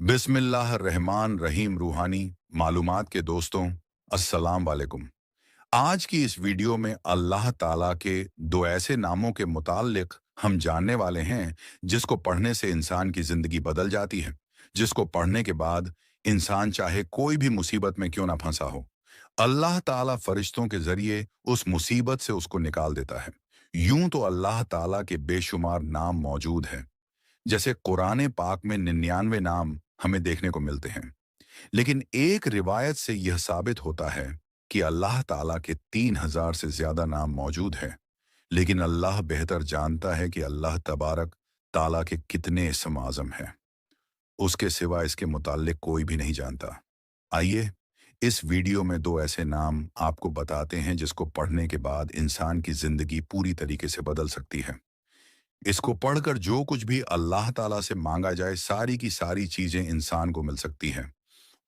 बिस्मिल्लाह रहमान रहीम रूहानी मालूमात के दोस्तों, अस्सलाम वालेकुम। आज की इस वीडियो में अल्लाह ताला के दो ऐसे नामों के मुताल्लिक हम जानने वाले हैं जिसको पढ़ने से इंसान की ज़िंदगी बदल जाती है, जिसको पढ़ने के बाद इंसान चाहे कोई भी मुसीबत में क्यों ना फंसा हो, अल्लाह ताला फरिश्तों के ज़रिए उस मुसीबत से उसको निकाल देता है। यूं तो अल्लाह ताला के बेशुमार नाम मौजूद हैं, जैसे कुरान पाक में 99 नाम हमें देखने को मिलते हैं। लेकिन एक रिवायत से यह साबित होता है कि अल्लाह ताला के 3000 से ज्यादा नाम मौजूद हैं। लेकिन अल्लाह बेहतर जानता है कि अल्लाह तबारक ताला के कितने इसम आज़म हैं। उसके सिवा इसके मुताल्लिक कोई भी नहीं जानता। आइए इस वीडियो में दो ऐसे नाम आपको बताते हैं जिसको पढ़ने के बाद इंसान की जिंदगी पूरी तरीके से बदल सकती है। इसको पढ़कर जो कुछ भी अल्लाह ताला से मांगा जाए सारी की सारी चीजें इंसान को मिल सकती हैं।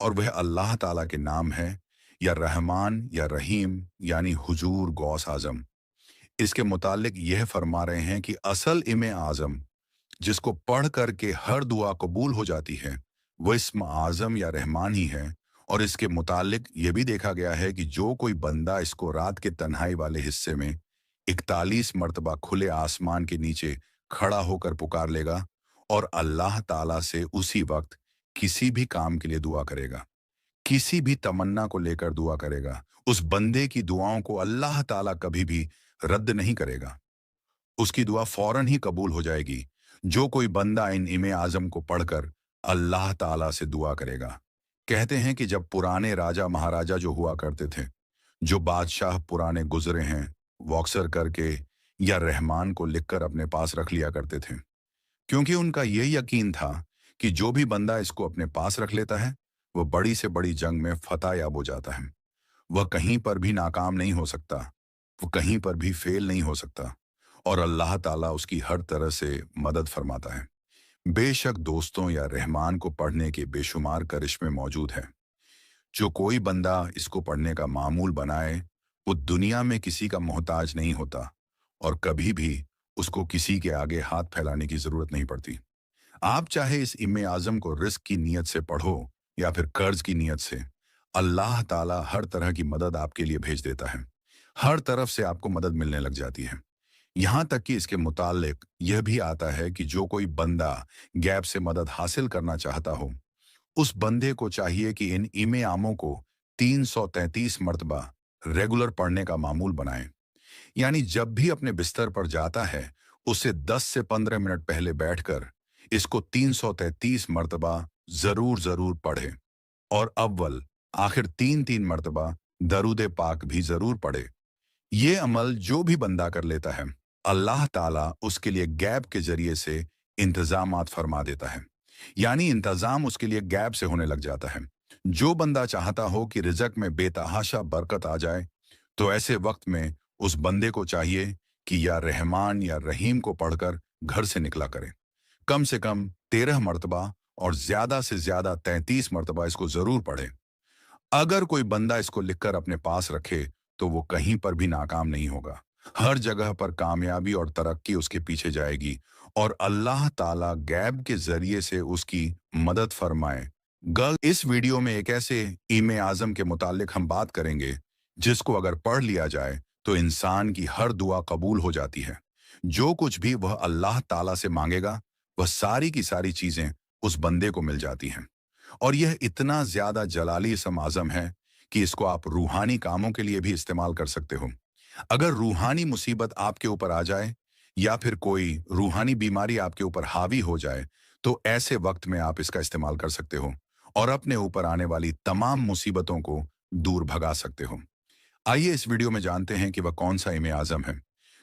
और वह अल्लाह ताला के नाम है, या रहमान या रहीम, यानी हुजूर गौस आजम। इसके मुतालिक यह फरमा रहे हैं कि असल इमे आजम जिसको पढ़ करके हर दुआ कबूल हो जाती है, वह इस्म आजम या रहमान ही है। और इसके मुतालिक यह भी देखा गया है कि जो कोई बंदा इसको रात के तन्हाई वाले हिस्से में 41 मर्तबा खुले आसमान के नीचे खड़ा होकर पुकार लेगा और अल्लाह ताला से उसी वक्त किसी भी काम के लिए दुआ करेगा, किसी भी तमन्ना को लेकर दुआ करेगा, उस बंदे की दुआओं को अल्लाह ताला कभी भी रद्द नहीं करेगा। उसकी दुआ फौरन ही कबूल हो जाएगी। जो कोई बंदा इन इमे आजम को पढ़कर अल्लाह ताला से दुआ करेगा। कहते हैं कि जब पुराने राजा महाराजा जो हुआ करते थे, जो बादशाह पुराने गुजरे हैं, वो अक्सर करके या रहमान को लिखकर अपने पास रख लिया करते थे, क्योंकि उनका यह यकीन था कि जो भी बंदा इसको अपने पास रख लेता है, वह बड़ी से बड़ी जंग में फतह याब हो जाता है। वह कहीं पर भी नाकाम नहीं हो सकता, वो कहीं पर भी फेल नहीं हो सकता, और अल्लाह ताला उसकी हर तरह से मदद फरमाता है। बेशक दोस्तों, या रहमान को पढ़ने के बेशुमार करिश्मे मौजूद हैं। जो कोई बंदा इसको पढ़ने का मामूल बनाए, वो दुनिया में किसी का मोहताज नहीं होता, और कभी भी उसको किसी के आगे हाथ फैलाने की जरूरत नहीं पड़ती। आप चाहे इस इम्मे आजम को रिस्क की नीयत से पढ़ो या फिर कर्ज की नीयत से, अल्लाह ताला हर तरह की मदद आपके लिए भेज देता है। हर तरफ से आपको मदद मिलने लग जाती है। यहाँ तक कि इसके मुतालिक यह भी आता है कि जो कोई बंदा गैप से मदद हासिल करना चाहता हो, उस बंदे को चाहिए कि इन इमे आमों को 333 मर्तबा रेगुलर पढ़ने का मामूल बनाए। यानी जब भी अपने बिस्तर पर जाता है, उसे 10 से 15 मिनट पहले बैठकर इसको 333 मर्तबा जरूर जरूर पढ़े। और अव्वल आखिर 3-3 मर्तबा दरूद पाक भी जरूर पढ़े। ये अमल जो भी बंदा कर लेता है, अल्लाह ताला उसके लिए गैप के जरिए से इंतजामात फरमा देता है। यानी इंतजाम उसके लिए गैप से होने लग जाता है। जो बंदा चाहता हो कि रिजक में बेतहाशा बरकत आ जाए, तो ऐसे वक्त में उस बंदे को चाहिए कि या रहमान या रहीम को पढ़कर घर से निकला करे। कम से कम 13 मर्तबा और ज्यादा से ज्यादा 33 मर्तबा इसको जरूर पढ़े। अगर कोई बंदा इसको लिखकर अपने पास रखे, तो वो कहीं पर भी नाकाम नहीं होगा। हर जगह पर कामयाबी और तरक्की उसके पीछे जाएगी, और अल्लाह ताला गैब के जरिए से उसकी मदद फरमाए। इस वीडियो में एक ऐसे इमे आजम के मुतालिक हम बात करेंगे जिसको अगर पढ़ लिया जाए तो इंसान की हर दुआ कबूल हो जाती है। जो कुछ भी वह अल्लाह ताला से मांगेगा, वह सारी की सारी चीजें उस बंदे को मिल जाती हैं। और यह इतना ज्यादा जलाली इसम आजम है कि इसको आप रूहानी कामों के लिए भी इस्तेमाल कर सकते हो। अगर रूहानी मुसीबत आपके ऊपर आ जाए, या फिर कोई रूहानी बीमारी आपके ऊपर हावी हो जाए, तो ऐसे वक्त में आप इसका इस्तेमाल कर सकते हो और अपने ऊपर आने वाली तमाम मुसीबतों को दूर भगा सकते हो। आइए इस वीडियो में जानते हैं कि वह कौन सा इमे आजम है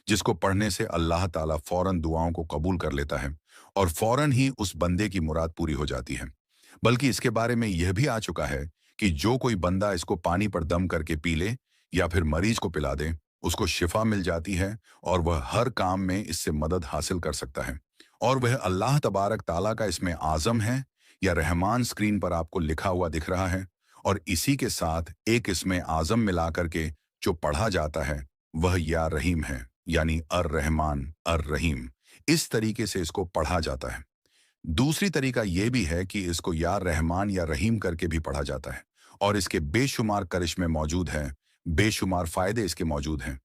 जिसको पढ़ने से अल्लाह ताला फौरन दुआओं को कबूल कर लेता है और फौरन ही उस बंदे की मुराद पूरी हो जाती है। बल्कि इसके बारे में यह भी आ चुका है कि जो कोई बंदा इसको पानी पर दम करके पी ले या फिर मरीज को पिला दे, उसको शिफा मिल जाती है और वह हर काम में इससे मदद हासिल कर सकता है। और वह अल्लाह तबारक ताला का इसमें आजम है या रहमान स्क्रीन पर आपको लिखा हुआ दिख रहा है, और इसी के साथ एक इसमें आजम मिला करके जो पढ़ा जाता है वह या रहीम है, यानी अर रहमान अर रहीम। इस तरीके से इसको पढ़ा जाता है। दूसरी तरीका ये भी है कि इसको या रहमान या रहीम करके भी पढ़ा जाता है और इसके बेशुमार करिश्मे मौजूद हैं, बेशुमार फायदे इसके मौजूद हैं।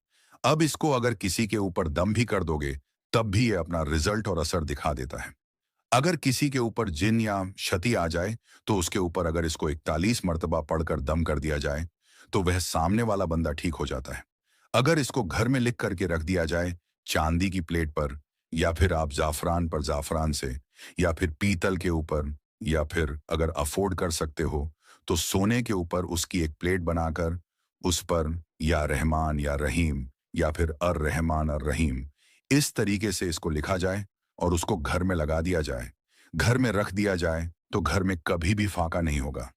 अब इसको अगर किसी के ऊपर दम भी कर दोगे, तब भी ये अपना रिजल्ट और असर दिखा देता है। अगर किसी के ऊपर जिन या क्षति आ जाए, तो उसके ऊपर अगर इसको 41 मर्तबा पढ़कर दम कर दिया जाए, तो वह सामने वाला बंदा ठीक हो जाता है। अगर इसको घर में लिख करके रख दिया जाए, चांदी की प्लेट पर, या फिर आप जाफरान पर जाफरान से, या फिर पीतल के ऊपर, या फिर अगर अफोर्ड कर सकते हो, तो सोने के ऊपर उसकी एक प्लेट बनाकर, उस पर या रहमान या रहीम, या फिर अर रहमान अर रहीम, इस तरीके से इसको लिखा जाए और उसको घर में लगा दिया जाए, घर में रख दिया जाए, तो घर में कभी भी फाका नहीं होगा,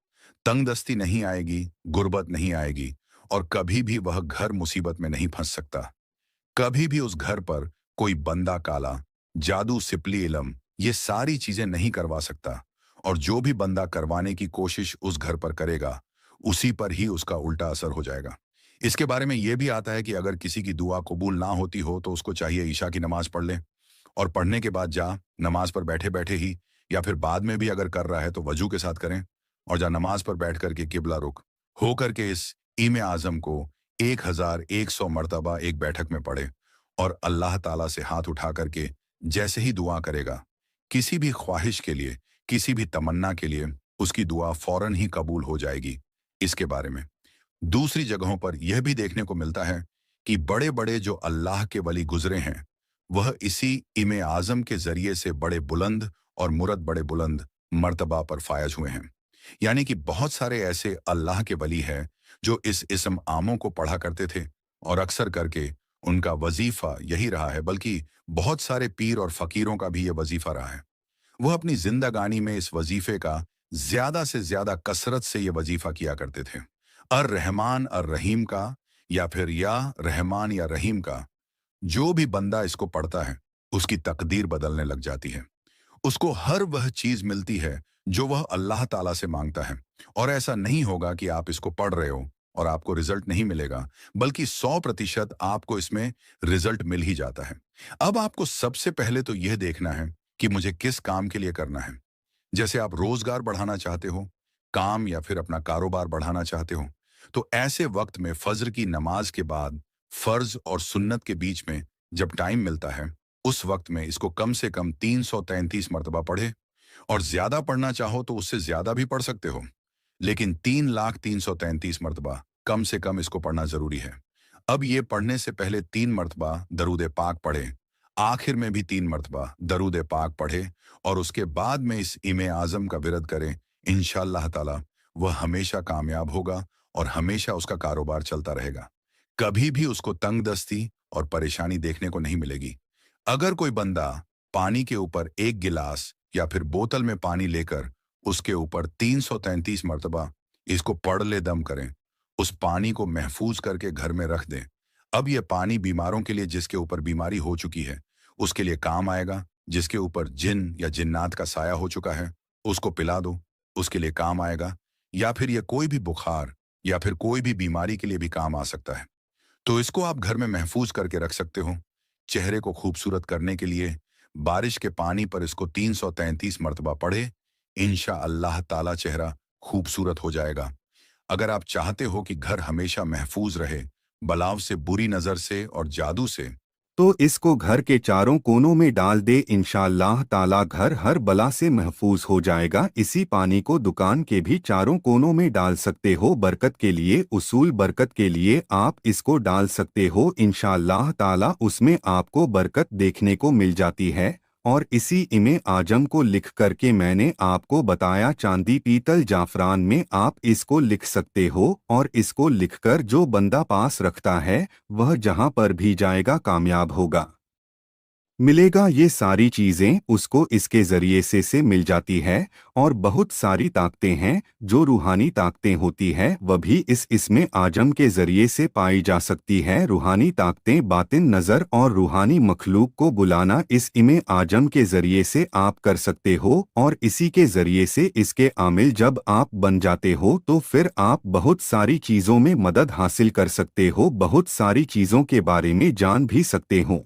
तंगदस्ती नहीं आएगी, गुर्बत नहीं आएगी, और कभी भी वह घर मुसीबत में नहीं फंस सकता। कभी भी उस घर पर कोई बंदा काला, जादू, सिपली, इलम, ये सारी चीजें नहीं करवा सकता, और जो भी बंदा करवाने की कोशिश उस घर पर करेगा, उसी पर ही उसका उल्टा असर हो जाएगा। इसके बारे में यह भी आता है कि अगर किसी की दुआ कबूल ना होती हो, तो उसको चाहिए ईशा की नमाज पढ़ ले, और पढ़ने के बाद जा नमाज पर बैठे बैठे ही, या फिर बाद में भी अगर कर रहा है तो वजू के साथ करें, और जा नमाज पर बैठ करके किबला रुख हो करके इस ईमे आजम को 1100 मर्तबा एक बैठक में पढ़े, और अल्लाह ताला से हाथ उठा करके जैसे ही दुआ करेगा, किसी भी ख्वाहिश के लिए, किसी भी तमन्ना के लिए, उसकी दुआ फौरन ही कबूल हो जाएगी। इसके बारे में दूसरी जगहों पर यह भी देखने को मिलता है कि बड़े बड़े जो अल्लाह के वली गुजरे हैं, वह इसी इमे आजम के जरिए से बड़े बुलंद और मुरद बड़े बुलंद मर्तबा पर फायज हुए हैं। यानी कि बहुत सारे ऐसे अल्लाह के वली हैं जो इस इस्म आमों को पढ़ा करते थे, और अक्सर करके उनका वजीफा यही रहा है, बल्कि बहुत सारे पीर और फकीरों का भी यह वजीफा रहा है। वह अपनी जिंदगानी में इस वजीफे का ज्यादा से ज्यादा कसरत से यह वजीफा किया करते थे। अर रहमान अर रहीम का, या फिर या रहमान या रहीम का, जो भी बंदा इसको पढ़ता है, उसकी तकदीर बदलने लग जाती है। उसको हर वह चीज मिलती है जो वह अल्लाह ताला से मांगता है। और ऐसा नहीं होगा कि आप इसको पढ़ रहे हो और आपको रिजल्ट नहीं मिलेगा, बल्कि 100% आपको इसमें रिजल्ट मिल ही जाता है। अब आपको सबसे पहले तो यह देखना है कि मुझे किस काम के लिए करना है। जैसे आप रोजगार बढ़ाना चाहते हो, काम या फिर अपना कारोबार बढ़ाना चाहते हो, तो ऐसे वक्त में फज्र की नमाज के बाद फर्ज और सुन्नत के बीच में जब टाइम मिलता है, उस वक्त में इसको कम से कम 333 मरतबा पढ़े, और ज्यादा पढ़ना चाहो तो उससे ज्यादा भी पढ़ सकते हो, लेकिन 3,333 मरतबा कम से कम इसको पढ़ना जरूरी है। अब ये पढ़ने से पहले 3 मरतबा दरूद पाक पढ़े, आखिर में भी 3 मरतबा दरूद पाक पढ़े, और उसके बाद में इस इमे आजम का विरद करें। इंशाअल्लाह ताला वह हमेशा कामयाब होगा और हमेशा उसका कारोबार चलता रहेगा। कभी भी उसको तंगदस्ती और परेशानी देखने को नहीं मिलेगी। अगर कोई बंदा पानी के ऊपर एक गिलास या फिर बोतल में पानी लेकर उसके ऊपर 333 मरतबा इसको पढ़ ले दम करें, उस पानी को महफूज करके घर में रख दें। अब यह पानी बीमारों के लिए, जिसके ऊपर बीमारी हो चुकी है उसके लिए काम आएगा। जिसके ऊपर जिन या जिन्नात का साया हो चुका है उसको पिला दो, उसके लिए काम आएगा। या फिर यह कोई भी बुखार या फिर कोई भी बीमारी के लिए भी काम आ सकता है, तो इसको आप घर में महफूज करके रख सकते हो। चेहरे को खूबसूरत करने के लिए बारिश के पानी पर इसको 333 मरतबा पढ़े, इंशाअल्लाह ताला चेहरा खूबसूरत हो जाएगा। अगर आप चाहते हो कि घर हमेशा महफूज रहे बलाव से, बुरी नजर से और जादू से, तो इसको घर के चारों कोनों में डाल दे। इंशाअल्लाह ताला घर हर बला से महफूज हो जाएगा। इसी पानी को दुकान के भी चारों कोनों में डाल सकते हो। बरकत के लिए, उसूल बरकत के लिए आप इसको डाल सकते हो। इंशाअल्लाह ताला उसमें आपको बरकत देखने को मिल जाती है। और इसी इमे आजम को लिख करके मैंने आपको बताया, चांदी, पीतल, जाफरान में आप इसको लिख सकते हो। और इसको लिखकर जो बंदा पास रखता है वह जहां पर भी जाएगा कामयाब होगा, मिलेगा। ये सारी चीज़ें उसको इसके ज़रिए से मिल जाती है। और बहुत सारी ताकतें हैं जो रूहानी ताकतें होती हैं, वह भी इसमें आजम के ज़रिए से पाई जा सकती है। रूहानी ताकतें, बातिन नज़र और रूहानी मखलूक को बुलाना इस इमे आजम के ज़रिए से आप कर सकते हो। और इसी के ज़रिए से इसके आमिल जब आप बन जाते हो तो फिर आप बहुत सारी चीज़ों में मदद हासिल कर सकते हो, बहुत सारी चीज़ों के बारे में जान भी सकते हो।